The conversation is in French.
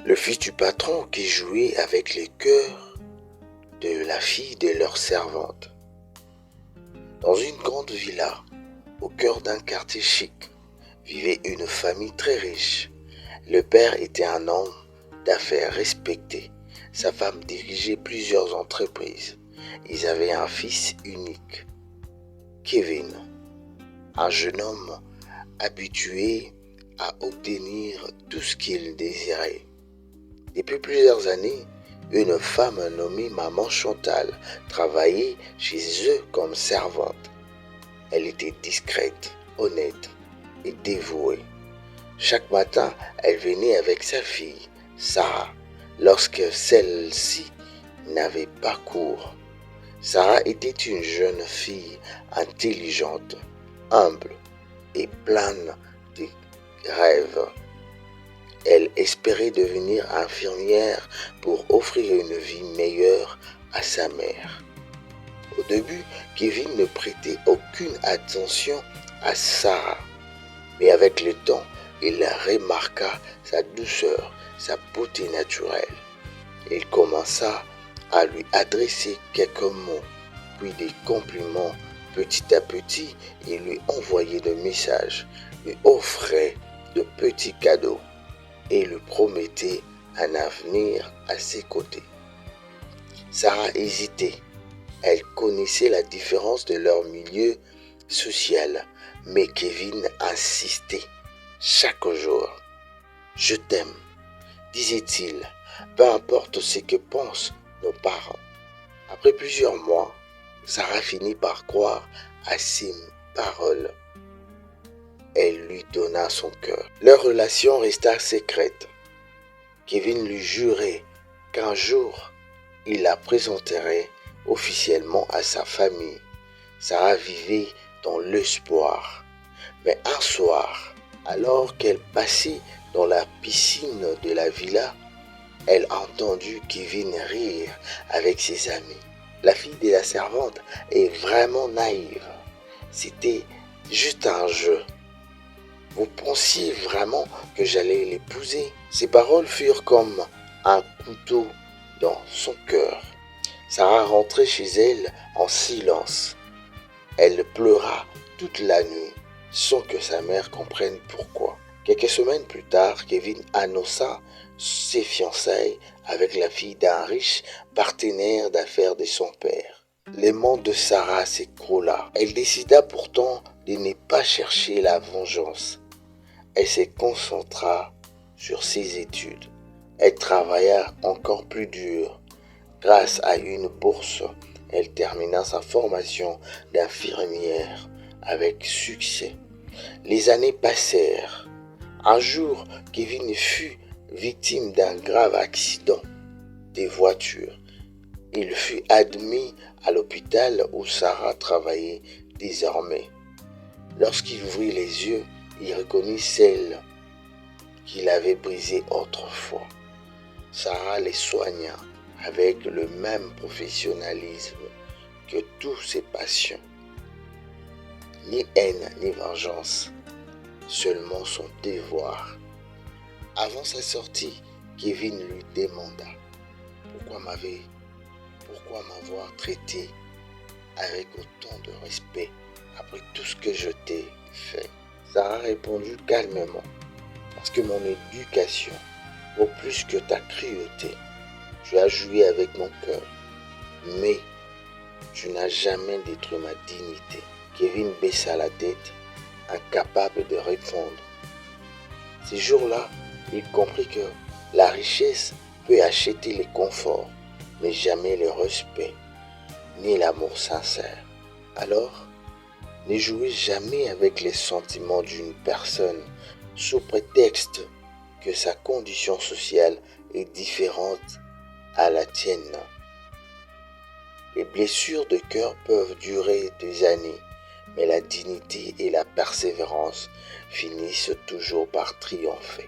Le fils du patron qui jouait avec les cœurs de la fille de leur servante. Dans une grande villa, au cœur d'un quartier chic, vivait une famille très riche. Le père était un homme d'affaires respecté. Sa femme dirigeait plusieurs entreprises. Ils avaient un fils unique, Kevin, un jeune homme habitué à obtenir tout ce qu'il désirait. Depuis plusieurs années, une femme nommée Maman Chantal travaillait chez eux comme servante. Elle était discrète, honnête et dévouée. Chaque matin, elle venait avec sa fille, Sarah, lorsque celle-ci n'avait pas cours. Sarah était une jeune fille intelligente, humble et pleine de rêves. Elle espérait devenir infirmière pour offrir une vie meilleure à sa mère. Au début, Kevin ne prêtait aucune attention à Sarah, mais avec le temps, il remarqua sa douceur, sa beauté naturelle. Il commença à lui adresser quelques mots, puis des compliments. Petit à petit, il lui envoyait des messages, lui offrait de petits cadeaux et lui promettait un avenir à ses côtés. Sarah hésitait. Elle connaissait la différence de leur milieu social, mais Kevin insistait chaque jour. « Je t'aime », disait-il, peu importe ce que pensent nos parents. Après plusieurs mois, Sarah finit par croire à ces paroles. Elle lui donna son cœur. Leur relation resta secrète. Kevin lui jurait qu'un jour, il la présenterait officiellement à sa famille. Sarah vivait dans l'espoir. Mais un soir, alors qu'elle passait dans la piscine de la villa, elle entendit Kevin rire avec ses amis. La fille de la servante est vraiment naïve. C'était juste un jeu. Vous pensiez vraiment que j'allais l'épouser? Ces paroles furent comme un couteau dans son cœur. Sarah rentrait chez elle en silence. Elle pleura toute la nuit sans que sa mère comprenne pourquoi. Quelques semaines plus tard, Kevin annonça ses fiançailles avec la fille d'un riche partenaire d'affaires de son père. Le monde de Sarah s'écroula. Elle décida pourtant de ne pas chercher la vengeance. Elle se concentra sur ses études. Elle travailla encore plus dur. Grâce à une bourse, elle termina sa formation d'infirmière avec succès. Les années passèrent. Un jour, Kevin fut victime d'un grave accident de voiture. Il fut admis à l'hôpital où Sarah travaillait désormais. Lorsqu'il ouvrit les yeux, il reconnut celle qu'il avait brisée autrefois. Sarah les soigna avec le même professionnalisme que tous ses patients. Ni haine ni vengeance, seulement son devoir. Avant sa sortie, Kevin lui demanda pourquoi m'avoir traité avec autant de respect après tout ce que je t'ai fait. Sarah répondit calmement, parce que mon éducation vaut plus que ta cruauté. Tu as joué avec mon cœur, mais tu n'as jamais détruit ma dignité. Kevin baissa la tête, incapable de répondre. Ces jours-là, il comprit que la richesse peut acheter le confort, mais jamais le respect, ni l'amour sincère. Alors, ne jouez jamais avec les sentiments d'une personne sous prétexte que sa condition sociale est différente à la tienne. Les blessures de cœur peuvent durer des années, mais la dignité et la persévérance finissent toujours par triompher.